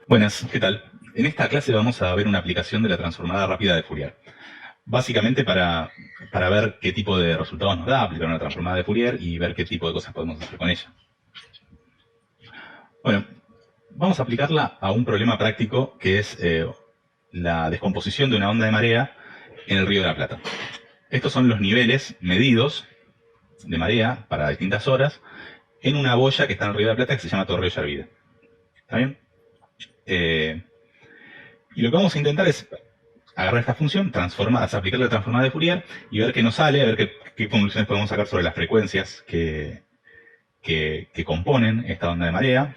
Buenas, ¿qué tal? En esta clase vamos a ver una aplicación de la transformada rápida de Fourier. Básicamente para ver qué tipo de resultados nos da aplicar una transformada de Fourier y ver qué tipo de cosas podemos hacer con ella. Bueno, vamos a aplicarla a un problema práctico que es la descomposición de una onda de marea en el Río de la Plata. Estos son los niveles medidos de marea para distintas horas en una boya que está en el Río de la Plata que se llama Torreo Yarvide. ¿Está bien? Y lo que vamos a intentar es agarrar esta función, aplicarle la transformada de Fourier y ver qué nos sale, a ver qué conclusiones podemos sacar sobre las frecuencias que componen esta onda de marea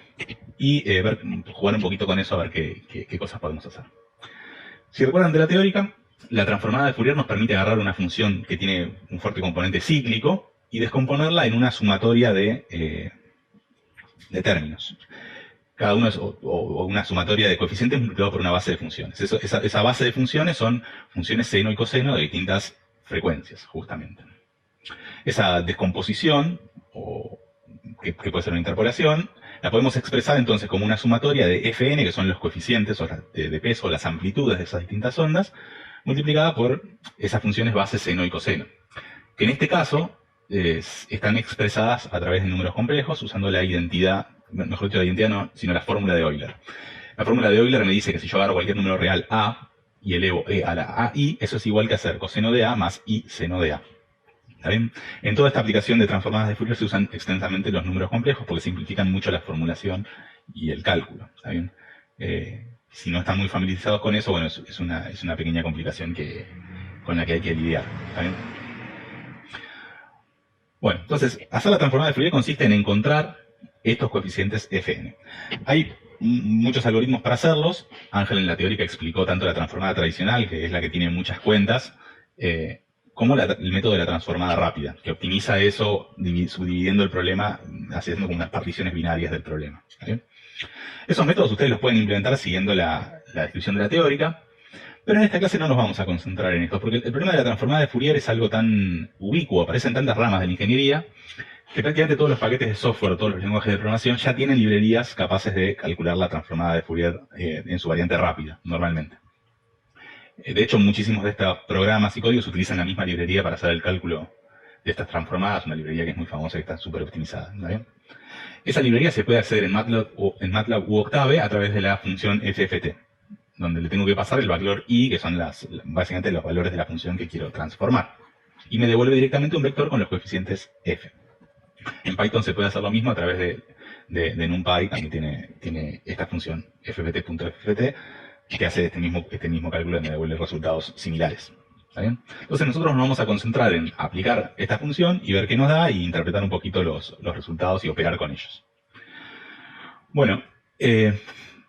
y jugar un poquito con eso a ver qué cosas podemos hacer. Si recuerdan de la teórica, la transformada de Fourier nos permite agarrar una función que tiene un fuerte componente cíclico y descomponerla en una sumatoria de términos. Cada uno es una sumatoria de coeficientes multiplicado por una base de funciones. Esa base de funciones son funciones seno y coseno de distintas frecuencias, justamente. Esa descomposición, que puede ser una interpolación, la podemos expresar entonces como una sumatoria de fn, que son los coeficientes de peso, las amplitudes de esas distintas ondas, multiplicada por esas funciones base seno y coseno, que en este caso están expresadas a través de números complejos usando la identidad, mejor dicho la identidad no, sino la fórmula de Euler. La fórmula de Euler me dice que si yo agarro cualquier número real a y elevo e a la AI, eso es igual que hacer coseno de a más i seno de a. ¿Está bien? En toda esta aplicación de transformadas de Fourier se usan extensamente los números complejos porque simplifican mucho la formulación y el cálculo. ¿Está bien? Si no están muy familiarizados con eso, bueno, es una pequeña complicación con la que hay que lidiar. ¿Está bien? Bueno, entonces, hacer la transformada de Fourier consiste en encontrar estos coeficientes fn. Hay muchos algoritmos para hacerlos. Ángel en la teórica explicó tanto la transformada tradicional, que es la que tiene muchas cuentas, como el método de la transformada rápida, que optimiza eso subdividiendo el problema, haciendo como unas particiones binarias del problema. ¿Vale? Esos métodos ustedes los pueden implementar siguiendo la descripción de la teórica, pero en esta clase no nos vamos a concentrar en esto, porque el problema de la transformada de Fourier es algo tan ubicuo, aparece en tantas ramas de la ingeniería, que prácticamente todos los paquetes de software, todos los lenguajes de programación ya tienen librerías capaces de calcular la transformada de Fourier en su variante rápida, normalmente. De hecho, muchísimos de estos programas y códigos utilizan la misma librería para hacer el cálculo de estas transformadas, una librería que es muy famosa y que está súper optimizada. ¿Está bien? Esa librería se puede acceder en MATLAB u Octave a través de la función FFT, donde le tengo que pasar el valor i, que son básicamente los valores de la función que quiero transformar. Y me devuelve directamente un vector con los coeficientes f. En Python se puede hacer lo mismo a través de NumPy, también tiene esta función fft.fft, que hace este mismo cálculo y me devuelve resultados similares. ¿Está bien? Entonces nosotros nos vamos a concentrar en aplicar esta función y ver qué nos da y interpretar un poquito los resultados y operar con ellos. Bueno,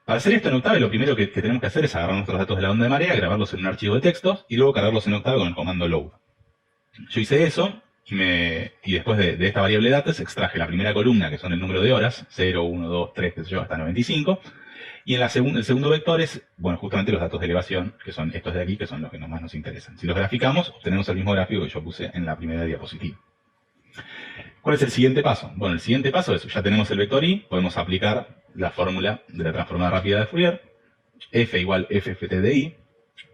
para hacer esto en Octave lo primero que tenemos que hacer es agarrar nuestros datos de la onda de marea, grabarlos en un archivo de textos y luego cargarlos en Octave con el comando load. Yo hice eso y después de esta variable datos extraje la primera columna, que son el número de horas, 0, 1, 2, 3, qué sé yo, hasta 95. Y en el segundo vector es, bueno, justamente los datos de elevación, que son estos de aquí, que son los que más nos interesan. Si los graficamos, obtenemos el mismo gráfico que yo puse en la primera diapositiva. ¿Cuál es el siguiente paso? Bueno, el siguiente paso es, ya tenemos el vector i, podemos aplicar la fórmula de la transformada rápida de Fourier, f igual fft de i,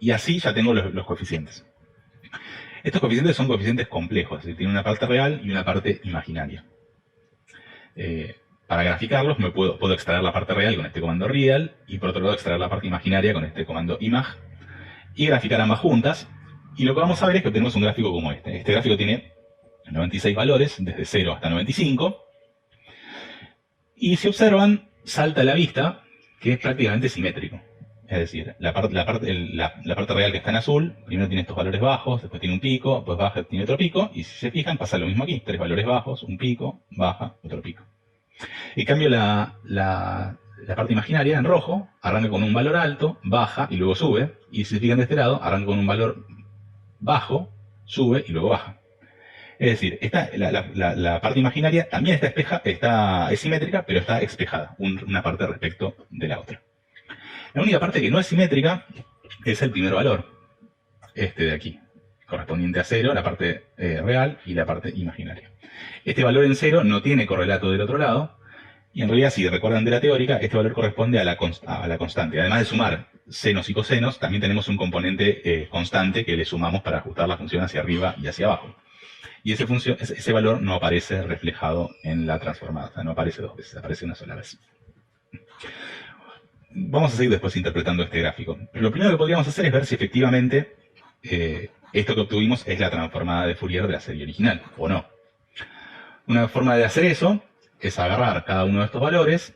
y así ya tengo los coeficientes. Estos coeficientes son coeficientes complejos, es decir, tienen una parte real y una parte imaginaria. Para graficarlos puedo extraer la parte real con este comando real y por otro lado extraer la parte imaginaria con este comando imag y graficar ambas juntas. Y lo que vamos a ver es que obtenemos un gráfico como este. Este gráfico tiene 96 valores, desde 0 hasta 95. Y si observan, salta a la vista que es prácticamente simétrico. Es decir, la parte real que está en azul, primero tiene estos valores bajos, después tiene un pico, después baja, tiene otro pico, y si se fijan pasa lo mismo aquí, 3 valores bajos, un pico, baja, otro pico. En cambio la parte imaginaria, en rojo, arranca con un valor alto, baja y luego sube, y si se fijan de este lado, arranca con un valor bajo, sube y luego baja. Es decir, la parte imaginaria también es simétrica, pero está espejada, una parte respecto de la otra. La única parte que no es simétrica es el primer valor, este de aquí, correspondiente a 0, la parte real y la parte imaginaria. Este valor en 0 no tiene correlato del otro lado, Y en realidad, si recuerdan de la teórica, este valor corresponde a la constante. Además de sumar senos y cosenos, también tenemos un componente constante que le sumamos para ajustar la función hacia arriba y hacia abajo. Y ese valor no aparece reflejado en la transformada. O sea, no aparece dos veces, aparece una sola vez. Vamos a seguir después interpretando este gráfico. Pero lo primero que podríamos hacer es ver si efectivamente esto que obtuvimos es la transformada de Fourier de la serie original, o no. Una forma de hacer eso es agarrar cada uno de estos valores,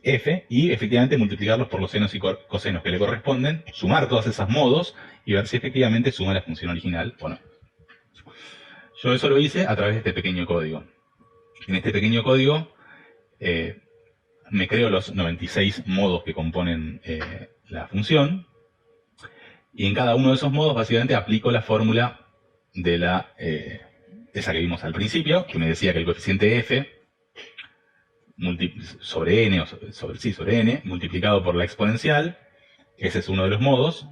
f, y efectivamente multiplicarlos por los senos y cosenos que le corresponden, sumar todos esos modos y ver si efectivamente suma la función original o no. Yo eso lo hice a través de este pequeño código. En este pequeño código me creo los 96 modos que componen la función, y en cada uno de esos modos básicamente aplico la fórmula de esa que vimos al principio, que me decía que el coeficiente f sobre n multiplicado por la exponencial, ese es uno de los modos.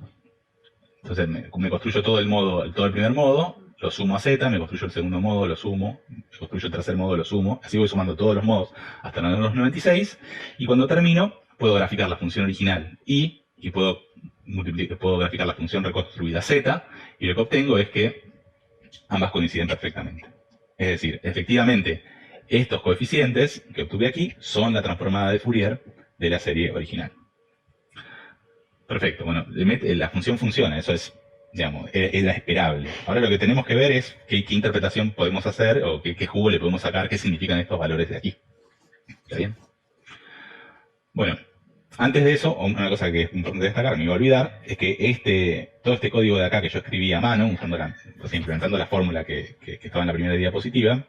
Entonces me construyo todo el primer modo, lo sumo a z, me construyo el segundo modo, lo sumo, me construyo el tercer modo, lo sumo, así voy sumando todos los modos hasta los 96, y cuando termino puedo graficar la función original y puedo graficar la función reconstruida z, y lo que obtengo es que ambas coinciden perfectamente. Es decir, efectivamente, estos coeficientes que obtuve aquí son la transformada de Fourier de la serie original. Perfecto, bueno, la función funciona, eso es, digamos, era esperable. Ahora lo que tenemos que ver es qué interpretación podemos hacer, o qué jugo le podemos sacar, qué significan estos valores de aquí. ¿Está bien? Bueno, antes de eso, una cosa que es importante destacar, me iba a olvidar, es que todo este código de acá que yo escribí a mano, implementando la fórmula que estaba en la primera diapositiva,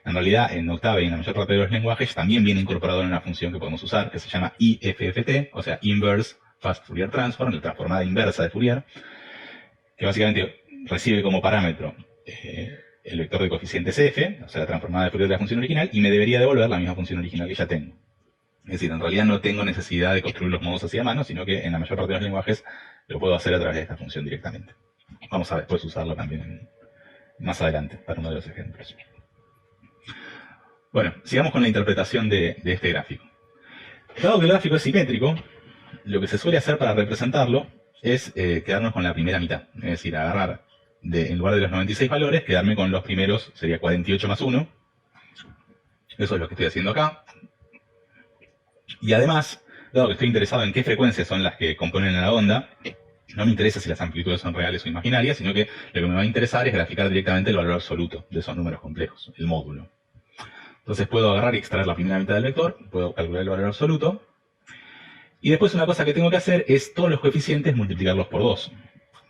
en realidad en Octave y en la mayor parte de los lenguajes también viene incorporado en una función que podemos usar, que se llama IFFT, o sea, Inverse Fast Fourier Transform, la transformada inversa de Fourier, que básicamente recibe como parámetro el vector de coeficientes f, o sea, la transformada de Fourier de la función original, y me debería devolver la misma función original que ya tengo. Es decir, en realidad no tengo necesidad de construir los modos así a mano, sino que en la mayor parte de los lenguajes lo puedo hacer a través de esta función directamente. Vamos a después usarla también más adelante para uno de los ejemplos. Bueno, sigamos con la interpretación de este gráfico. Dado que el gráfico es simétrico, lo que se suele hacer para representarlo es quedarnos con la primera mitad. Es decir, agarrar, en lugar de los 96 valores, quedarme con los primeros, sería 48 más 1. Eso es lo que estoy haciendo acá. Y además, dado que estoy interesado en qué frecuencias son las que componen la onda, no me interesa si las amplitudes son reales o imaginarias, sino que lo que me va a interesar es graficar directamente el valor absoluto de esos números complejos, el módulo. Entonces puedo agarrar y extraer la primera mitad del vector, puedo calcular el valor absoluto, y después una cosa que tengo que hacer es todos los coeficientes multiplicarlos por 2.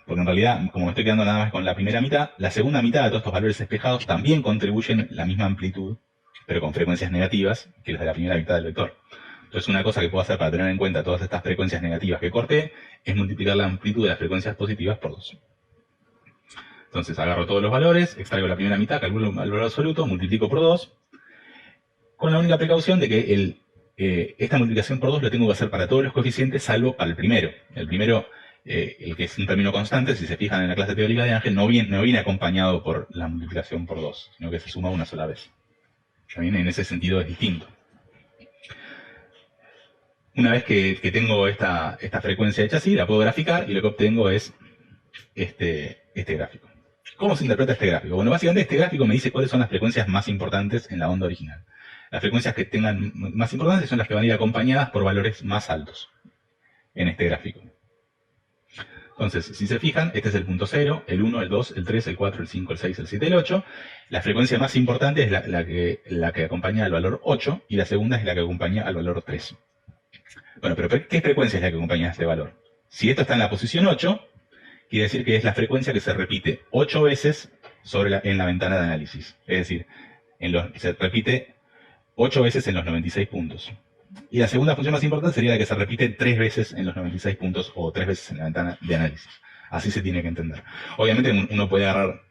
Porque en realidad, como me estoy quedando nada más con la primera mitad, la segunda mitad de todos estos valores espejados también contribuyen la misma amplitud, pero con frecuencias negativas que las de la primera mitad del vector. Entonces una cosa que puedo hacer para tener en cuenta todas estas frecuencias negativas que corté es multiplicar la amplitud de las frecuencias positivas por 2. Entonces agarro todos los valores, extraigo la primera mitad, calculo el valor absoluto, multiplico por 2, con la única precaución de que esta multiplicación por 2 lo tengo que hacer para todos los coeficientes, salvo para el primero. El primero, el que es un término constante, si se fijan en la clase teórica de Ángel, no viene acompañado por la multiplicación por 2, sino que se suma una sola vez. También en ese sentido es distinto. Una vez que tengo esta frecuencia hecha así, la puedo graficar y lo que obtengo es este gráfico. ¿Cómo se interpreta este gráfico? Bueno, básicamente este gráfico me dice cuáles son las frecuencias más importantes en la onda original. Las frecuencias que tengan más importantes son las que van a ir acompañadas por valores más altos en este gráfico. Entonces, si se fijan, este es el punto 0, el 1, el 2, el 3, el 4, el 5, el 6, el 7, el 8. La frecuencia más importante es la que acompaña al valor 8 y la segunda es la que acompaña al valor 3. Bueno, pero ¿qué frecuencia es la que acompaña a este valor? Si esto está en la posición 8, quiere decir que es la frecuencia que se repite 8 veces en la ventana de análisis. Es decir, se repite 8 veces en los 96 puntos. Y la segunda función más importante sería la que se repite 3 veces en los 96 puntos o 3 veces en la ventana de análisis. Así se tiene que entender. Obviamente uno puede agarrar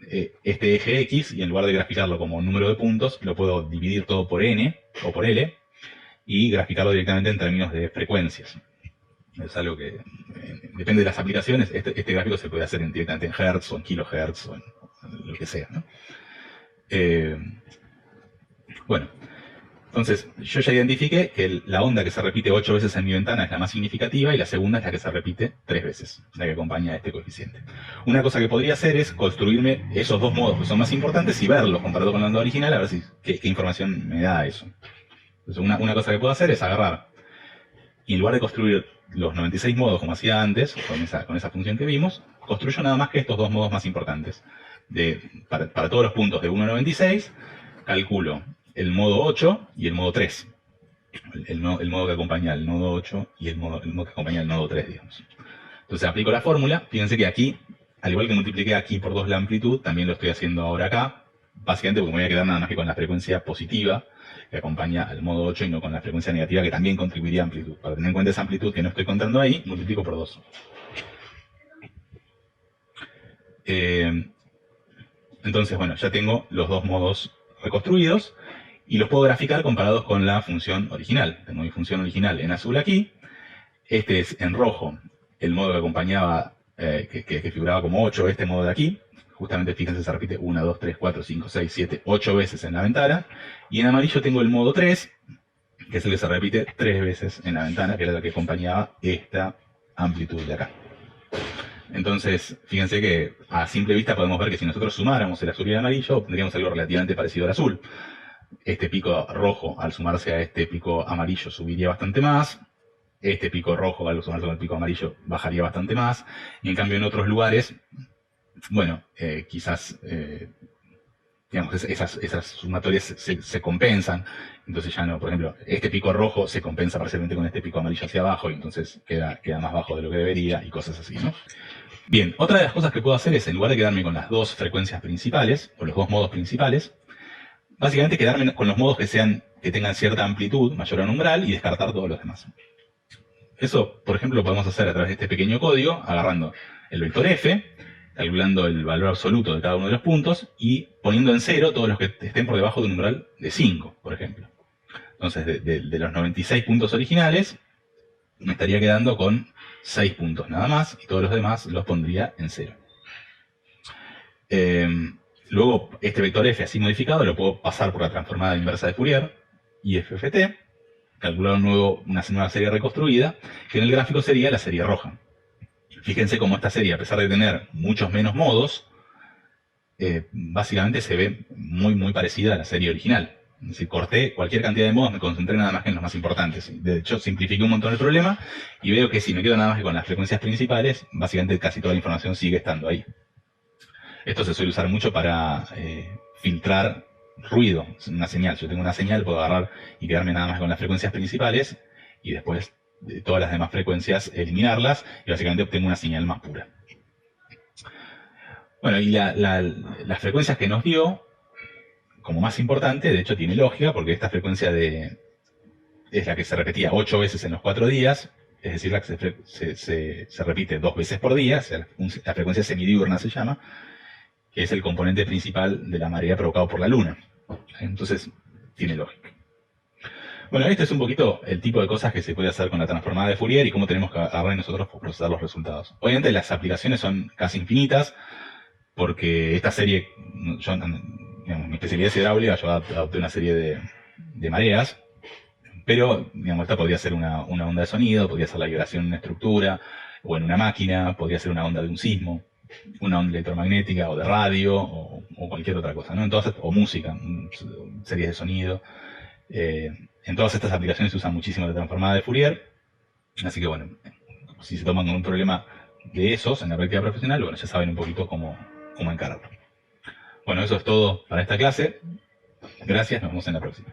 este eje X y en lugar de graficarlo como número de puntos, lo puedo dividir todo por N o por L y graficarlo directamente en términos de frecuencias. Es algo que depende de las aplicaciones. Este gráfico se puede hacer directamente en Hertz o en kilohertz o en lo que sea, ¿no? Bueno, Entonces, yo ya identifiqué que la onda que se repite 8 veces en mi ventana es la más significativa y la segunda es la que se repite 3 veces, la que acompaña a este coeficiente. Una cosa que podría hacer es construirme esos dos modos que son más importantes y verlos comparado con la onda original, a ver qué información me da eso. Entonces, una cosa que puedo hacer es agarrar y en lugar de construir los 96 modos como hacía antes, con esa función que vimos, construyo nada más que estos dos modos más importantes. Para todos los puntos de 1 a 96, calculo el modo 8 y el modo 3. El modo que acompaña al nodo 8 y el modo que acompaña al nodo 3, digamos. Entonces aplico la fórmula. Fíjense que aquí, al igual que multipliqué aquí por 2 la amplitud, también lo estoy haciendo ahora acá. Básicamente porque me voy a quedar nada más que con la frecuencia positiva que acompaña al modo 8 y no con la frecuencia negativa que también contribuiría a amplitud. Para tener en cuenta esa amplitud que no estoy contando ahí, multiplico por 2. Entonces, bueno, ya tengo los dos modos reconstruidos y los puedo graficar comparados con la función original. Tengo mi función original en azul aquí. Este es en rojo el modo que acompañaba, que figuraba como 8, este modo de aquí. Justamente, fíjense, se repite 1, 2, 3, 4, 5, 6, 7, 8 veces en la ventana. Y en amarillo tengo el modo 3, que es el que se repite 3 veces en la ventana, que era la que acompañaba esta amplitud de acá. Entonces, fíjense que a simple vista podemos ver que si nosotros sumáramos el azul y el amarillo, obtendríamos algo relativamente parecido al azul. Este pico rojo, al sumarse a este pico amarillo, subiría bastante más. Este pico rojo, al sumarse al pico amarillo, bajaría bastante más. Y en cambio, en otros lugares, bueno, quizás, digamos, esas sumatorias se compensan. Entonces ya no, por ejemplo, este pico rojo se compensa parcialmente con este pico amarillo hacia abajo y entonces queda más bajo de lo que debería y cosas así, ¿no? Bien, otra de las cosas que puedo hacer es, en lugar de quedarme con las dos frecuencias principales, o los dos modos principales, básicamente quedarme con los modos que tengan cierta amplitud, mayor a un umbral, y descartar todos los demás. Eso, por ejemplo, lo podemos hacer a través de este pequeño código, agarrando el vector f, calculando el valor absoluto de cada uno de los puntos, y poniendo en 0 todos los que estén por debajo de un umbral de 5, por ejemplo. Entonces, de los 96 puntos originales, me estaría quedando con 6 puntos nada más, y todos los demás los pondría en 0. Luego, este vector f así modificado lo puedo pasar por la transformada inversa de Fourier, IFFT, calcular una nueva serie reconstruida, que en el gráfico sería la serie roja. Fíjense cómo esta serie, a pesar de tener muchos menos modos, básicamente se ve muy, muy parecida a la serie original. Es decir, corté cualquier cantidad de modos, me concentré nada más que en los más importantes. De hecho, simplifiqué un montón el problema y veo que si me quedo nada más que con las frecuencias principales, básicamente casi toda la información sigue estando ahí. Esto se suele usar mucho para filtrar ruido, una señal. Yo tengo una señal, puedo agarrar y quedarme nada más con las frecuencias principales y después de todas las demás frecuencias eliminarlas y básicamente obtengo una señal más pura. Bueno, y las frecuencias que nos dio, como más importante, de hecho tiene lógica, porque esta frecuencia es la que se repetía 8 veces en los 4 días, es decir, la que se repite 2 veces por día, o sea, la frecuencia semidiurna se llama, que es el componente principal de la marea provocado por la Luna. Entonces, tiene lógica. Bueno, esto es un poquito el tipo de cosas que se puede hacer con la transformada de Fourier y cómo tenemos que agarrar nosotros para procesar los resultados. Obviamente las aplicaciones son casi infinitas, porque esta serie, digamos, mi especialidad es hidráulica, yo adopté una serie de mareas, pero digamos, esta podría ser una onda de sonido, podría ser la vibración en una estructura, o en una máquina, podría ser una onda de un sismo, una onda electromagnética, o de radio, o cualquier otra cosa, ¿no? Entonces, o música, series de sonido. En todas estas aplicaciones se usa muchísimo la transformada de Fourier, así que bueno, si se toman con un problema de esos en la práctica profesional, bueno, ya saben un poquito cómo encararlo. Bueno, eso es todo para esta clase. Gracias, nos vemos en la próxima.